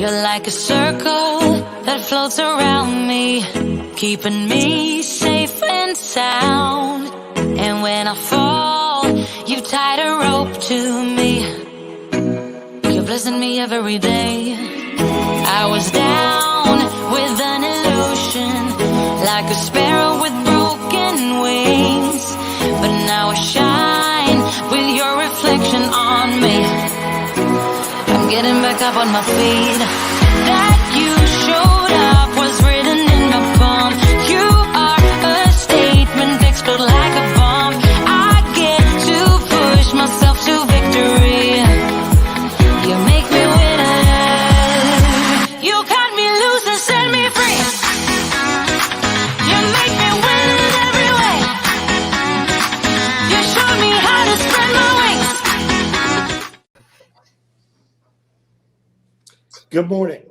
You're like a circle that floats around me, keeping me safe and sound. And when I fall, you tied a rope to me. You're blessing me every day. I was down with an illusion, like a sparrow with broken wings. But now I shine with your reflection on me. I'm getting back up on my feet. That you showed up was written in my palm. You are a statement, explode like a bomb. I get to push myself to victory. You make me winner. You cut me loose and set me free. You make me win in every way. You showed me how to spread my wings. Good morning.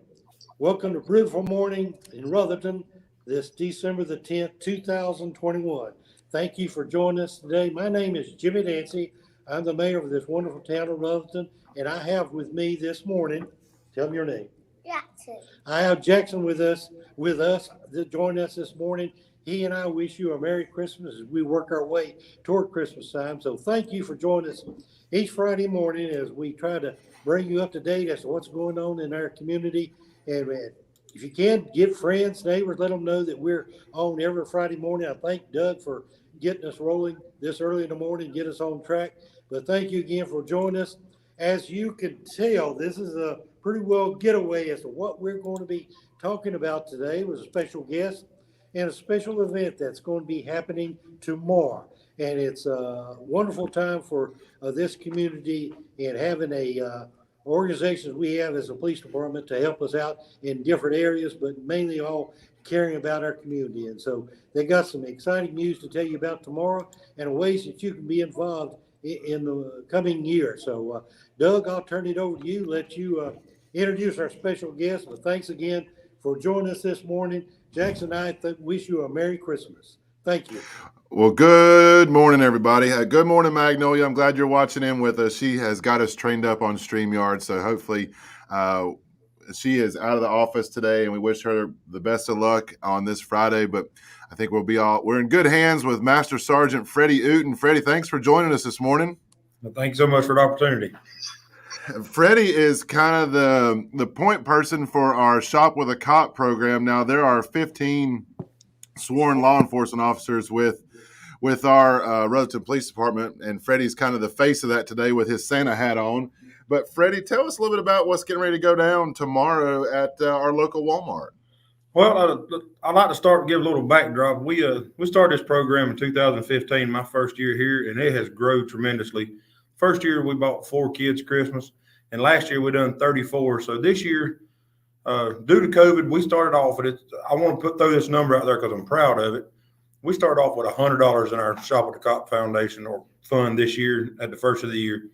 Welcome to Brewtiful Morning in Rutherton this December the 10th, 2021. Thank you for joining us today. My name is Jimmy Dancy. I'm the mayor of this wonderful town of Rutherton, and I have with me this morning, tell me your name. Jackson. I have Jackson with us that joined us this morning. He and I wish you a Merry Christmas as we work our way toward Christmas time. So thank you for joining us each Friday morning as we try to bring you up to date as to what's going on in our community. And if you can, get friends, neighbors, let them know that we're on every Friday morning. I thank Doug for getting us rolling this early in the morning, get us on track. But thank you again for joining us. As you can tell, this is a pretty well getaway as to what we're going to be talking about today with a special guest and a special event that's going to be happening tomorrow. And it's a wonderful time for this community and having a organizations we have as a police department to help us out in different areas, but mainly all caring about our community. And so they got some exciting news to tell you about tomorrow and ways that you can be involved in the coming year. So Doug, I'll turn it over to you, let you introduce our special guest. But thanks again for joining us this morning. Jackson and I wish you a Merry Christmas. Thank you. Well, good morning, everybody. Good morning, Magnolia. I'm glad you're watching in with us. She has got us trained up on StreamYard, so hopefully she is out of the office today, and we wish her the best of luck on this Friday. But I think we're in good hands with Master Sergeant Freddie Uten. Freddie, thanks for joining us this morning. Well, thanks so much for the opportunity. Freddie is kind of the point person for our Shop with a Cop program. Now, there are 15 sworn law enforcement officers with our Rutherton Police Department, and Freddie's kind of the face of that today with his Santa hat on. But Freddie, tell us a little bit about what's getting ready to go down tomorrow at our local Walmart. Well, I'd like to start and give a little backdrop. We started this program in 2015, my first year here, and it has grown tremendously. First year we bought 4 kids Christmas, and last year we done 34. So this year, due to COVID, we started off with it. I want to throw this number out there because I'm proud of it. We started off with $100 in our Shop with the Cop Foundation or fund this year at the first of the year.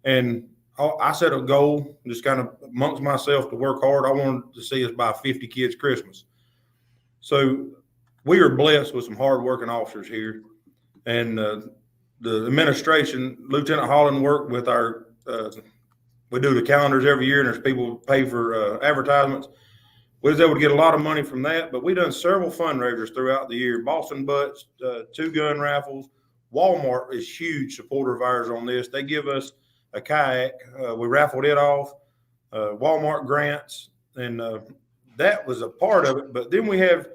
And I set a goal, just kind of amongst myself, to work hard. I wanted to see us buy 50 kids Christmas. So we are blessed with some hardworking officers here. And the administration, Lieutenant Holland worked with our, we do the calendars every year, and there's people who pay for advertisements. We was able to get a lot of money from that, but we done several fundraisers throughout the year. Boston Butts, 2 gun raffles. Walmart is huge supporter of ours on this. They give us a kayak. We raffled it off. Walmart grants, and that was a part of it. But then we have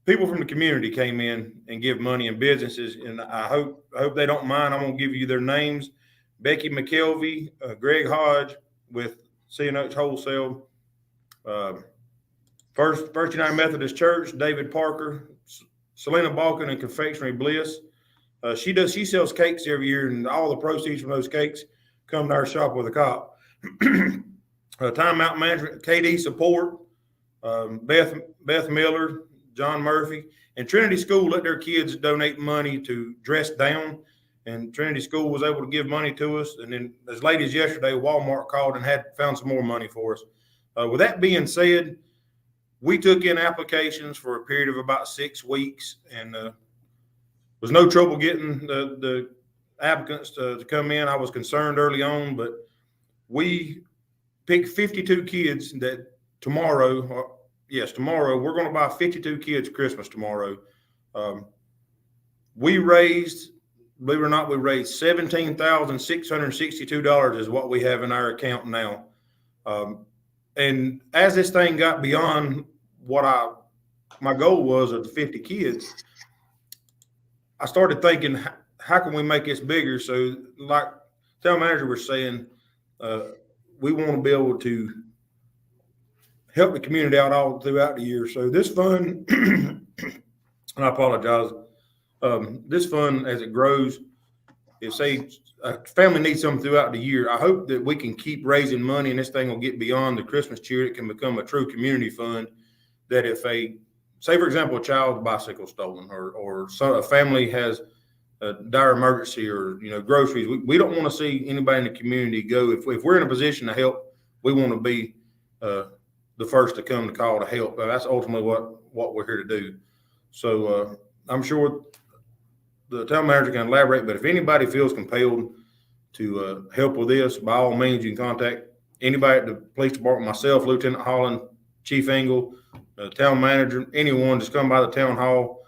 people from the community came in and give money in businesses, and I hope they don't mind. I'm gonna give you their names: Becky McKelvey, Greg Hodge with CNH Wholesale. First United Methodist Church, David Parker, Selena Balkan and Confectionery Bliss. She sells cakes every year, and all the proceeds from those cakes come to our Shop with a Cop. Time Out Management, KD Support, Beth Miller, John Murphy, and Trinity School let their kids donate money to Dress Down, and Trinity School was able to give money to us. And then as late as yesterday, Walmart called and found some more money for us. With that being said, we took in applications for a period of about 6 weeks, and was no trouble getting the applicants to come in. I was concerned early on, but we pick 52 kids that tomorrow, we're going to buy 52 kids Christmas tomorrow. We raised, believe it or not, we raised $17,662 is what we have in our account now. And as this thing got beyond what my goal was of the 50 kids, I started thinking, how can we make this bigger? So like town manager was saying, we want to be able to help the community out all throughout the year. So this fund, and I apologize, this fund, as it grows, if say a family needs something throughout the year, I hope that we can keep raising money and this thing will get beyond the Christmas cheer. It can become a true community fund that if say, for example, a child's bicycle stolen or a family has a dire emergency or, groceries, we don't want to see anybody in the community go. If we're in a position to help, we want to be the first to come to call to help. That's ultimately what we're here to do. So I'm sure the town manager can elaborate, but if anybody feels compelled to help with this, by all means, you can contact anybody at the police department, myself, Lieutenant Holland, Chief Engel, town manager, anyone, just come by the town hall.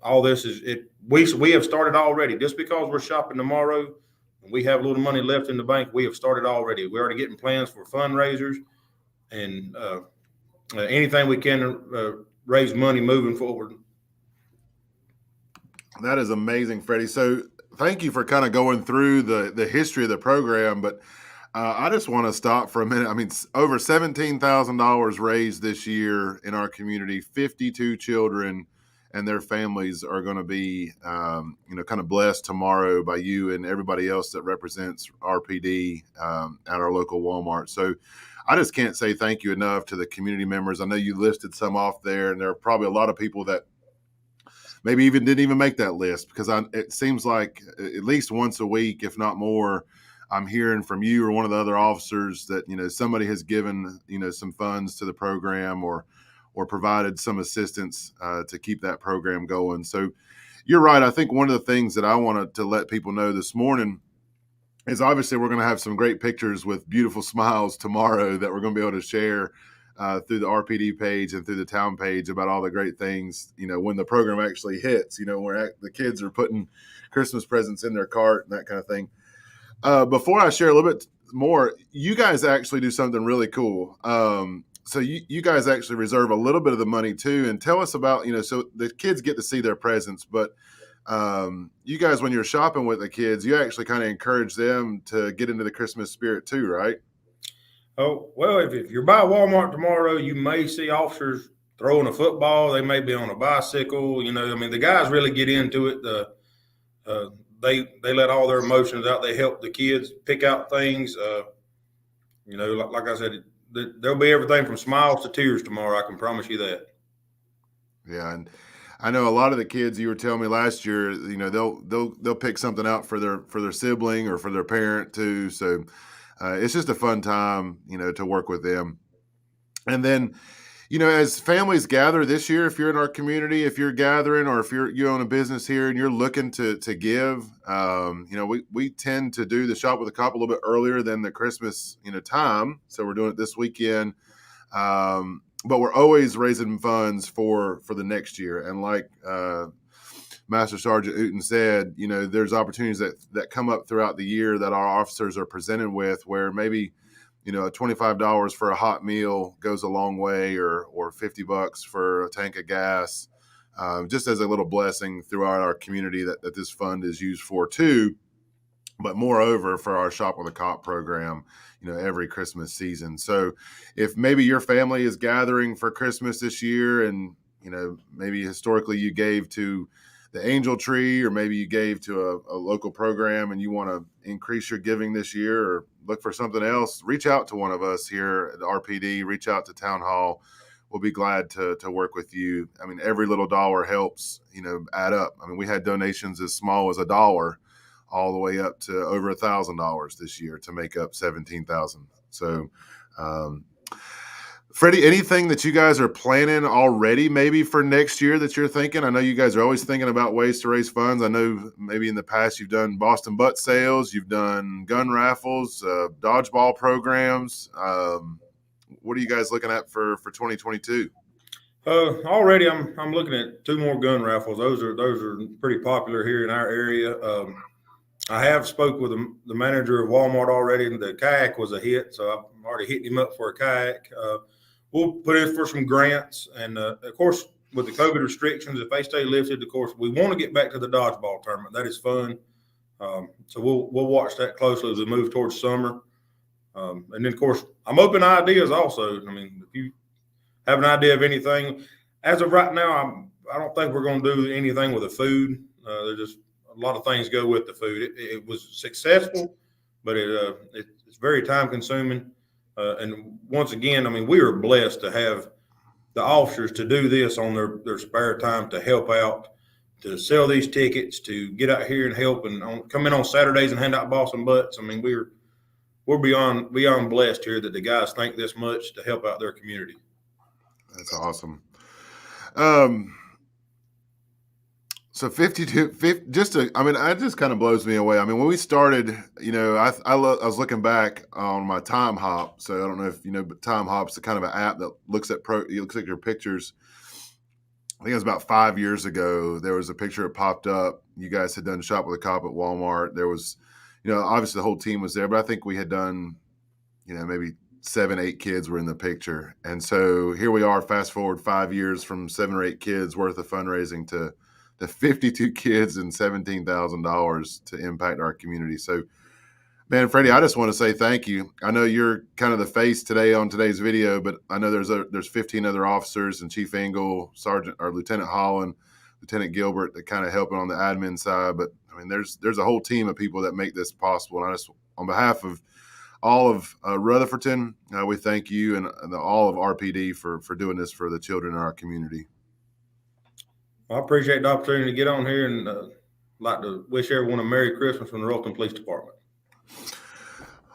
All this we have started already. Just because we're shopping tomorrow and we have a little money left in the bank, we have started already. We're already getting plans for fundraisers and anything we can raise money moving forward. That is amazing, Freddie. So thank you for kind of going through the history of the program, but I just want to stop for a minute. I mean, over $17,000 raised this year in our community. 52 children and their families are going to be, kind of blessed tomorrow by you and everybody else that represents RPD at our local Walmart. So I just can't say thank you enough to the community members. I know you listed some off there, and there are probably a lot of people that maybe even didn't even make that list, because it seems like at least once a week, if not more, I'm hearing from you or one of the other officers that, somebody has given, some funds to the program or provided some assistance to keep that program going. So you're right. I think one of the things that I wanted to let people know this morning is obviously we're going to have some great pictures with beautiful smiles tomorrow that we're going to be able to share through the RPD page and through the town page about all the great things, when the program actually hits, where the kids are putting Christmas presents in their cart and that kind of thing. Before I share a little bit more, you guys actually do something really cool. So you guys actually reserve a little bit of the money too, and tell us about, so the kids get to see their presents, but you guys, when you're shopping with the kids, you actually kind of encourage them to get into the Christmas spirit too, right? Oh, well, if you're by Walmart tomorrow, you may see officers throwing a football. They may be on a bicycle. The guys really get into it. They let all their emotions out. They help the kids pick out things. Like I said, there'll be everything from smiles to tears tomorrow. I can promise you that. Yeah, and I know a lot of the kids, you were telling me last year, they'll pick something out for their sibling or for their parent too. So it's just a fun time, to work with them. And then, as families gather this year, if you're in our community, if you're gathering, or if you own a business here and you're looking to give, we tend to do the Shop with a Cop a little bit earlier than the Christmas, time. So we're doing it this weekend. But we're always raising funds for the next year. And like Master Sergeant Uten said, there's opportunities that come up throughout the year that our officers are presented with, where maybe, $25 for a hot meal goes a long way, or $50 for a tank of gas, just as a little blessing throughout our community that this fund is used for too. But moreover, for our Shop with a Cop program, every Christmas season. So if maybe your family is gathering for Christmas this year, and, maybe historically you gave to the Angel Tree, or maybe you gave to a local program and you want to increase your giving this year or look for something else, reach out to one of us here at RPD, reach out to Town Hall. We'll be glad to work with you. I mean, every little dollar helps, add up. I mean, we had donations as small as $1 all the way up to over $1,000 this year to make up 17,000. So, Freddie, anything that you guys are planning already, maybe for next year that you're thinking? I know you guys are always thinking about ways to raise funds. I know maybe in the past you've done Boston butt sales, you've done gun raffles, dodgeball programs. What are you guys looking at for 2022? Already I'm looking at 2 more gun raffles. Those are pretty popular here in our area. I have spoke with the manager of Walmart already, and the kayak was a hit, so I've already hit him up for a kayak. We'll put in for some grants, and of course, with the COVID restrictions, if they stay lifted, of course, we want to get back to the dodgeball tournament. That is fun. So we'll watch that closely as we move towards summer. And then, of course, I'm open to ideas also. I mean, if you have an idea of anything, as of right now, I don't think we're going to do anything with the food. There's just a lot of things go with the food. It was successful, but it's very time consuming. And once again, I mean, we are blessed to have the officers to do this on their spare time, to help out, to sell these tickets, to get out here and help, and come in on Saturdays and hand out Boston butts. I mean, we're beyond blessed here that the guys think this much to help out their community. That's awesome. So 52, 50, I mean, it just kind of blows me away. I mean, when we started, you know, I was looking back on my Time Hop. So I don't know if you know, but Time Hop's the kind of an app that looks at your pictures. I think it was about 5 years ago. There was a picture that popped up. You guys had done Shop with a Cop at Walmart. There was, you know, obviously the whole team was there, but I think we had done, you know, maybe 7, 8 kids were in the picture. And so here we are, fast forward 5 years from 7 or 8 kids worth of fundraising to the 52 kids and $17,000 to impact our community. So, man, Freddie, I just want to say thank you. I know you're kind of the face today on today's video, but I know there's 15 other officers and Chief Engel, Sergeant or Lieutenant Holland, Lieutenant Gilbert that kind of helping on the admin side. But I mean, there's a whole team of people that make this possible. And I just, on behalf of all of Rutherfordton, we thank you and all of RPD for doing this for the children in our community. I appreciate the opportunity to get on here, and like to wish everyone a Merry Christmas from the Rutherfordton Police Department.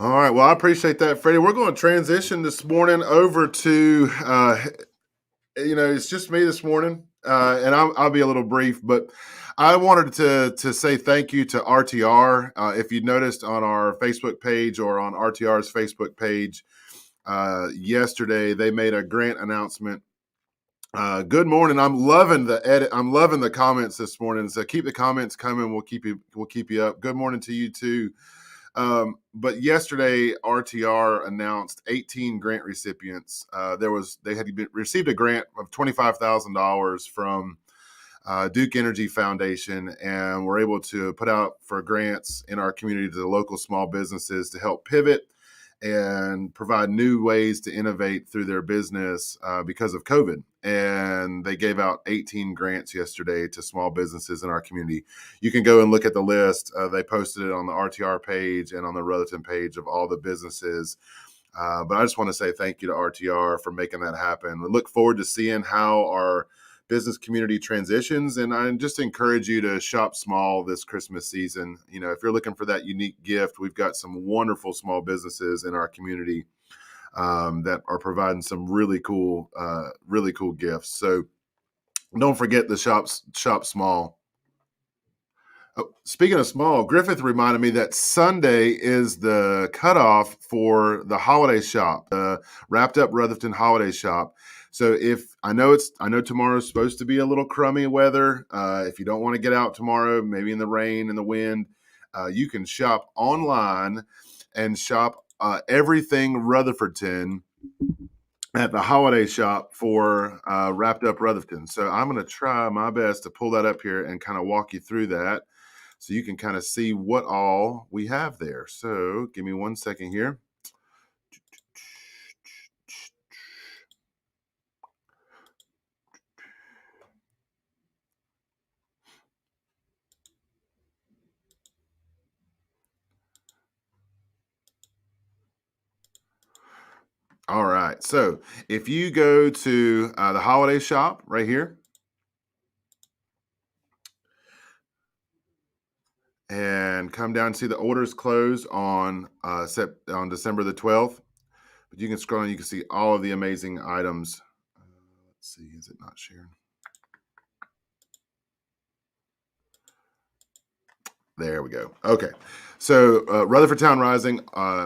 All right. Well, I appreciate that, Freddie. We're going to transition this morning over to, you know, it's just me this morning, and I'll be a little brief, but I wanted to say thank you to RTR. If you noticed on our Facebook page or on RTR's Facebook page, yesterday they made a grant announcement. Good morning. I'm loving the edit. I'm loving the comments this morning. So keep the comments coming. We'll keep you up. Good morning to you too. But yesterday, RTR announced 18 grant recipients. They had received a grant of $25,000 from Duke Energy Foundation, and we're able to put out for grants in our community to the local small businesses to help pivot and provide new ways to innovate through their business because of COVID. And they gave out 18 grants yesterday to small businesses in our community. You can go and look at the list. They posted it on the RTR page and on the Rutherfordton page of all the businesses. But I just want to say thank you to RTR for making that happen. We look forward to seeing how our business community transitions, and I just encourage you to shop small this Christmas season. You know, if you're looking for that unique gift, we've got some wonderful small businesses in our community that are providing some really cool gifts. So don't forget the shop small. Oh, speaking of small, Griffith reminded me that Sunday is the cutoff for the holiday shop, the Wrapped Up Rutherfordton holiday shop. So I know tomorrow's supposed to be a little crummy weather. If you don't want to get out tomorrow, maybe in the rain and the wind, you can shop online and shop everything Rutherfordton at the holiday shop for Wrapped Up Rutherfordton. So I'm going to try my best to pull that up here and kind of walk you through that so you can kind of see what all we have there. So give me 1 second here. All right. So if you go to the holiday shop right here and come down and see the orders close on December the 12th, But you can scroll and you can see all of the amazing items. Let's see, is it not sharing? There we go. Okay. So Rutherford Town Rising,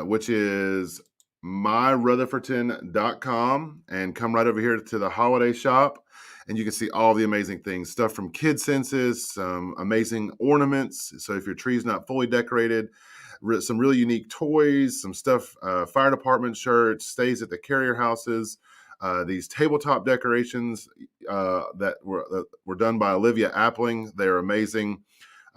which is myrutherfordton.com, and come right over here to the holiday shop, and you can see all the amazing things, stuff from kid senses, some amazing ornaments. So if your tree's not fully decorated, some really unique toys, some stuff, fire department shirts, stays at the carrier houses, these tabletop decorations that were done by Olivia Appling. They're amazing.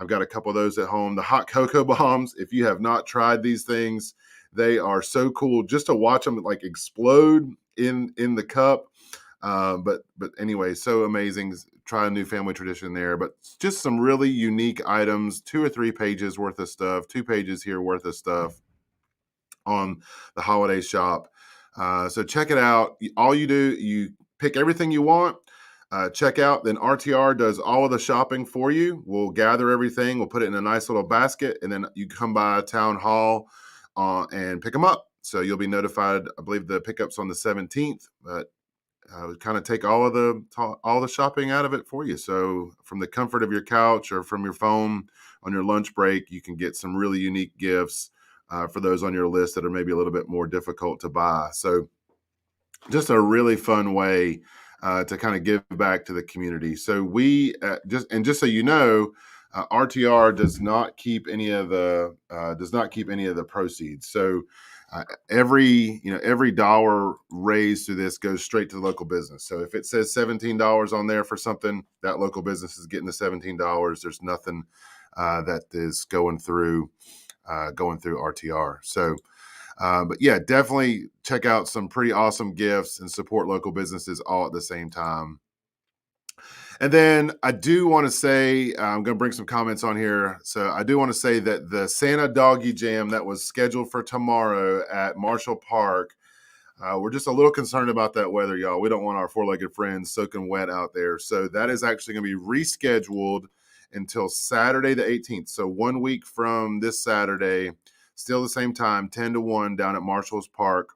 I've got a couple of those at home. The hot cocoa bombs, if you have not tried these things, they are so cool just to watch them like explode in the cup. But anyway, so amazing. Try a new family tradition there. But just some really unique items, 2 or 3 pages worth of stuff, 2 pages here worth of stuff on the holiday shop. So check it out. All you do, you pick everything you want. Check out, then RTR does all of the shopping for you. We'll gather everything, we'll put it in a nice little basket, and then you come by town hall and pick them up. So you'll be notified. I believe the pickup's on the 17th, but kind of take all the shopping out of it for you. So from the comfort of your couch or from your phone on your lunch break, you can get some really unique gifts for those on your list that are maybe a little bit more difficult to buy. So just a really fun way to kind of give back to the community. So we just so you know, RTR does not keep any of the proceeds. So every dollar raised through this goes straight to the local business. So if it says $17 on there for something, that local business is getting the $17. There's nothing that is going through RTR. So. But yeah, definitely check out some pretty awesome gifts and support local businesses all at the same time. And then I do want to say, I'm going to bring some comments on here. So I do want to say that the Santa Doggy Jam that was scheduled for tomorrow at Marshall Park, we're just a little concerned about that weather, y'all. We don't want our four-legged friends soaking wet out there. So that is actually going to be rescheduled until Saturday the 18th. So 1 week from this Saturday. Still the same time, 10 to 1 down at Marshall's Park.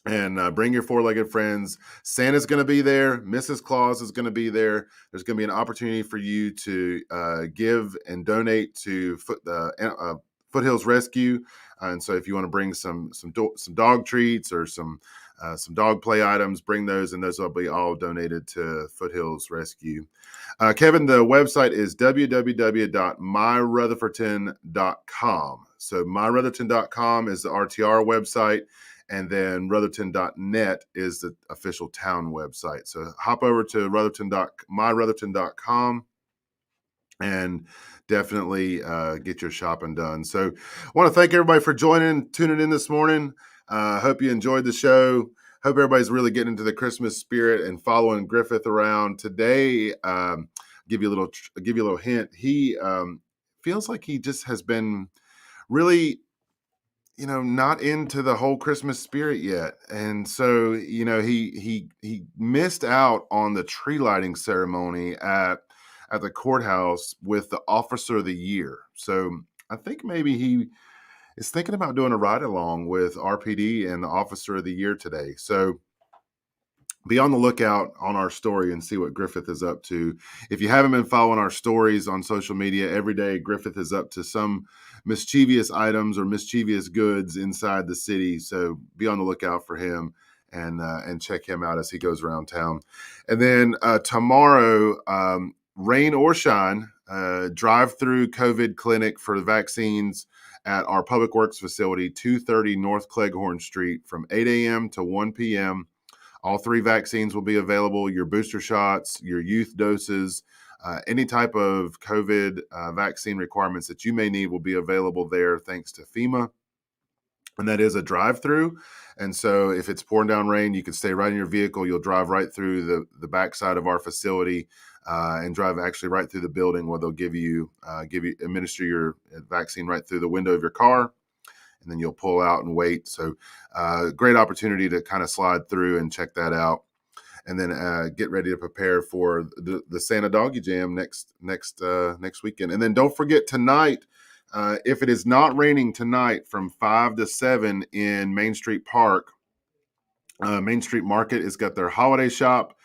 And bring your four-legged friends. Santa's going to be there. Mrs. Claus is going to be there. There's going to be an opportunity for you to give and donate to Foothills Rescue. And so if you want to bring some dog treats or some dog play items, bring those, and those will be all donated to Foothills Rescue. Kevin, the website is www.myrutherfordton.com. So myrutherfordton.com is the RTR website, and then rutherfordton.net is the official town website. So hop over to myrutherfordton.com and definitely get your shopping done. So I want to thank everybody for tuning in this morning. Hope you enjoyed the show. Hope everybody's really getting into the Christmas spirit and following Griffith around today. Give you a little hint. He feels like he just has been really, not into the whole Christmas spirit yet. And so, he missed out on the tree lighting ceremony at the courthouse with the Officer of the Year. So I think maybe he is thinking about doing a ride along with RPD and the Officer of the Year today. So be on the lookout on our story and see what Griffith is up to. If you haven't been following our stories on social media, every day Griffith is up to some mischievous items or mischievous goods inside the city. So be on the lookout for him and check him out as he goes around town. And then tomorrow, rain or shine, drive-through COVID clinic for the vaccines at our Public Works facility, 230 North Cleghorn Street, from 8 a.m. to 1 p.m. All 3 vaccines will be available, your booster shots, your youth doses, any type of COVID vaccine requirements that you may need will be available there thanks to FEMA. And that is a drive-through. And so if it's pouring down rain, you can stay right in your vehicle. You'll drive right through the backside of our facility and drive actually right through the building where they'll administer your vaccine right through the window of your car. And then you'll pull out and wait. So great opportunity to kind of slide through and check that out. And then get ready to prepare for the Santa Doggy Jam next weekend. And then don't forget tonight, if it is not raining tonight from 5 to 7 in Main Street Park, Main Street Market has got their holiday shop.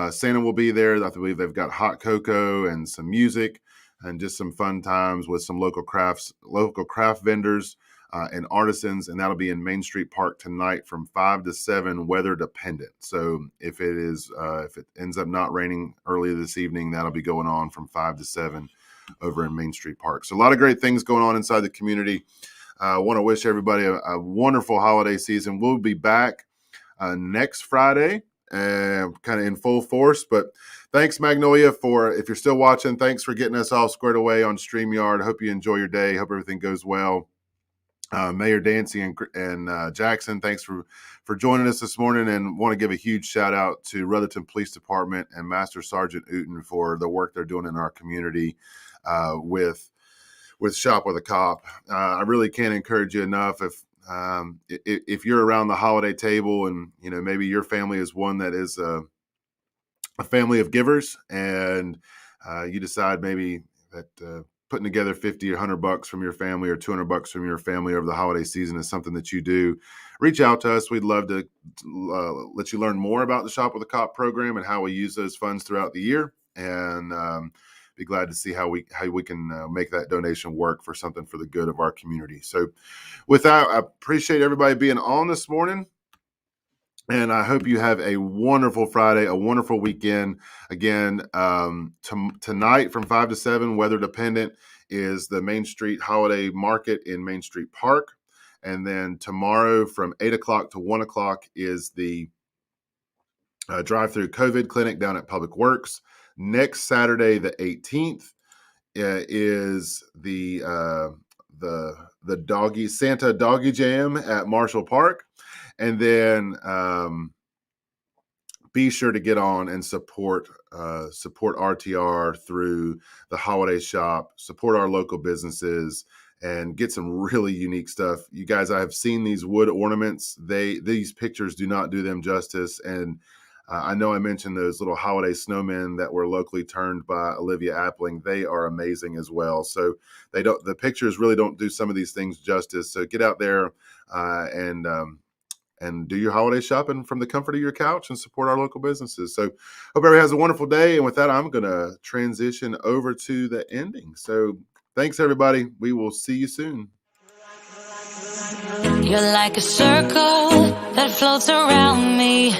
Santa will be there. I believe they've got hot cocoa and some music and just some fun times with some local craft vendors and artisans. And that'll be in Main Street Park tonight from 5 to 7, weather dependent. So if it ends up not raining early this evening, that'll be going on from 5 to 7 over in Main Street Park. So a lot of great things going on inside the community. I want to wish everybody a wonderful holiday season. We'll be back next Friday, kind of in full force. But thanks, Magnolia, if you're still watching, thanks for getting us all squared away on StreamYard. I hope you enjoy your day. Hope everything goes well. Mayor Dancy and Jackson, thanks for joining us this morning, and want to give a huge shout out to Rutherton Police Department and Master Sergeant Uten for the work they're doing in our community with Shop with a Cop. I really can't encourage you enough. If you're around the holiday table and maybe your family is one that is a family of givers, and you decide maybe that putting together $50 or $100 from your family or $200 from your family over the holiday season is something that you do, reach out to us. We'd love to let you learn more about the Shop with a Cop program and how we use those funds throughout the year, and be glad to see how we can make that donation work for something for the good of our community. So with that, I appreciate everybody being on this morning, and I hope you have a wonderful Friday, a wonderful weekend. Again, tonight from 5 to 7, weather dependent, is the Main Street Holiday Market in Main Street Park. And then tomorrow from 8 o'clock to 1 o'clock is the drive-through COVID clinic down at Public Works. Next Saturday, the 18th, is the Santa Doggy Jam at Marshall Park. And then be sure to get on and support RTR through the holiday shop, support our local businesses, and get some really unique stuff. You guys, I have seen these wood ornaments. These pictures do not do them justice. And I know I mentioned those little holiday snowmen that were locally turned by Olivia Appling. They are amazing as well. So the pictures really don't do some of these things justice. So get out there and do your holiday shopping from the comfort of your couch and support our local businesses. So hope everybody has a wonderful day. And with that, I'm going to transition over to the ending. So thanks, everybody. We will see you soon. You're like a circle that floats around me,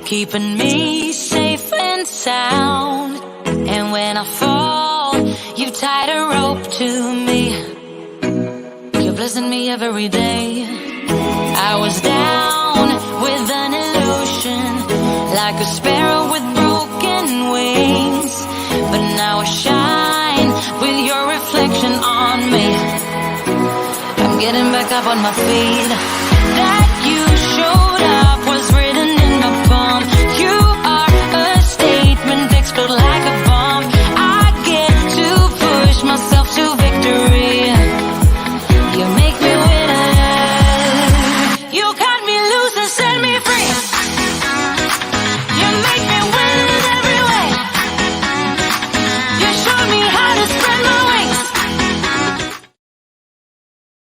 keeping me safe and sound. And when I fall, you tied a rope to me. You're blessing me every day. I was down with an illusion, like a sparrow with broken wings. But now I shine with your reflection on me. I'm getting back up on my feet.